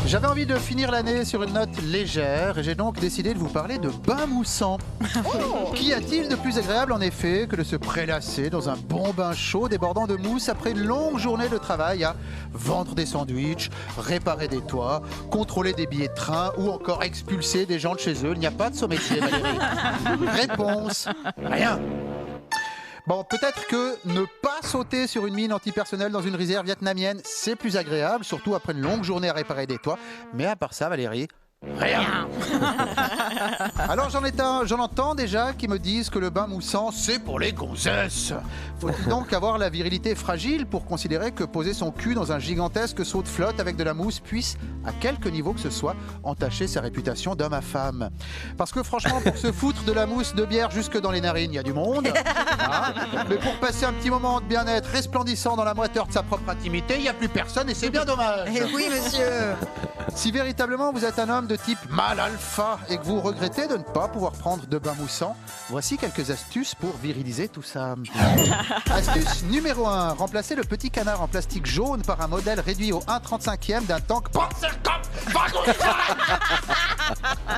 J'avais envie de finir l'année sur une note légère et j'ai donc décidé de vous parler de bain moussant. Qu'y a-t-il de plus agréable en effet que de se prélasser dans un bon bain chaud débordant de mousse après une longue journée de travail à vendre des sandwichs, réparer des toits, contrôler des billets de train ou encore expulser des gens de chez eux. Il n'y a pas de sommétier, Valérie. Réponse, rien. Bon, peut-être que ne pas sauter sur une mine antipersonnelle dans une rizière vietnamienne, c'est plus agréable, surtout après une longue journée à réparer des toits. Mais à part ça, Valérie, rien. Alors j'en entends déjà qui me disent que le bain moussant, c'est pour les gonzesses. Faut-il donc avoir la virilité fragile pour considérer que poser son cul dans un gigantesque seau de flotte avec de la mousse puisse, à quelque niveau que ce soit, entacher sa réputation d'homme à femme? Parce que franchement, pour se foutre de la mousse de bière jusque dans les narines, il y a du monde. Hein, mais pour passer un petit moment de bien-être resplendissant dans la moiteur de sa propre intimité, il n'y a plus personne et c'est bien dommage. Eh oui, monsieur. Si véritablement vous êtes un homme de type mâle alpha et que vous regrettez de ne pas pouvoir prendre de bain moussant, voici quelques astuces pour viriliser tout ça. Astuce numéro 1, remplacez le petit canard en plastique jaune par un modèle réduit au 1/35e d'un tank Panzerkampf.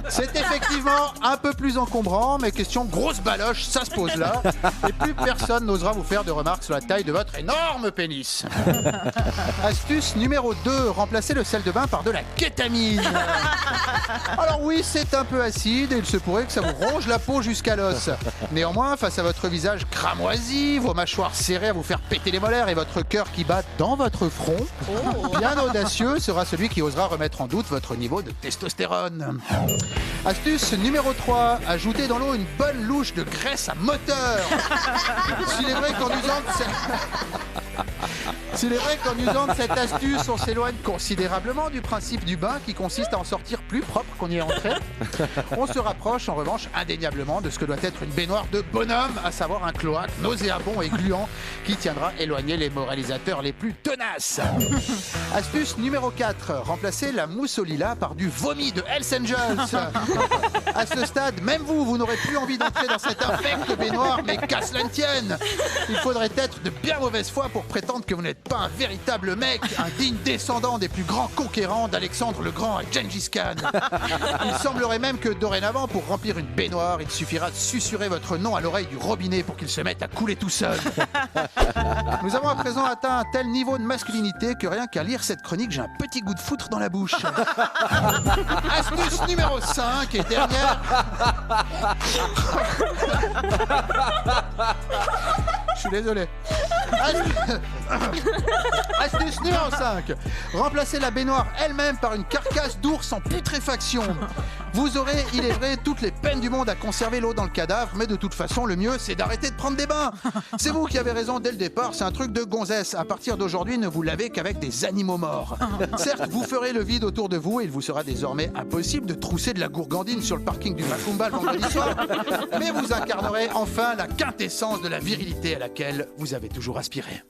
C'est effectivement un peu plus encombrant, mais question grosse baloche, ça se pose là. Et plus personne n'osera vous faire de remarques sur la taille de votre énorme pénis. Astuce numéro 2, remplacez le sel de bain par de la kétamine. Alors oui, c'est un peu acide et il se pourrait que ça vous ronge la peau jusqu'à l'os. Néanmoins, face à votre visage cramoisi, vos mâchoires serrées à vous faire péter les molaires et votre cœur qui bat dans votre front, bien audacieux sera celui qui osera remettre en doute votre niveau de testostérone. Astuce numéro 3, ajoutez dans l'eau une bonne louche de graisse à moteur. S'il est vrai qu'en usant de cette astuce, on s'éloigne considérablement du principe du bain qui consiste à en sortir plus propre qu'on y est entré, on se rapproche en revanche indéniablement de ce que doit être une baignoire de bonhomme, à savoir un cloaque nauséabond et gluant qui tiendra éloigner les moralisateurs les plus tenaces. Astuce numéro 4, remplacez la mousse au lilas par du vomi de Hells Angels. À ce stade, même vous n'aurez plus envie d'entrer dans cette infecte baignoire, mais qu'à cela ne tienne. Il faudrait être de bien mauvaise foi pour prétendre que vous n'êtes pas un véritable mec, un digne descendant des plus grands conquérants d'Alexandre le Grand à Gengis Khan. Il semblerait même que dorénavant, pour remplir une baignoire, il suffira de susurrer votre nom à l'oreille du robinet pour qu'il se mette à couler tout seul. Nous avons à présent atteint un tel niveau de masculinité que rien qu'à lire cette chronique, j'ai un petit goût de foutre dans la bouche. Astuce numéro 5 et dernière. Je suis désolé. Astuce numéro 5. Remplacez la baignoire elle-même par une carcasse d'ours en putréfaction. Vous aurez, il est vrai, toutes les peines du monde à conserver l'eau dans le cadavre, mais de toute façon, le mieux, c'est d'arrêter de prendre des bains. C'est vous qui avez raison dès le départ, c'est un truc de gonzesse. À partir d'aujourd'hui, ne vous lavez qu'avec des animaux morts. Certes, vous ferez le vide autour de vous et il vous sera désormais impossible de trousser de la gourgandine sur le parking du Macumba le vendredi soir, mais vous incarnerez enfin la quintessence de la virilité à laquelle vous avez toujours aspiré.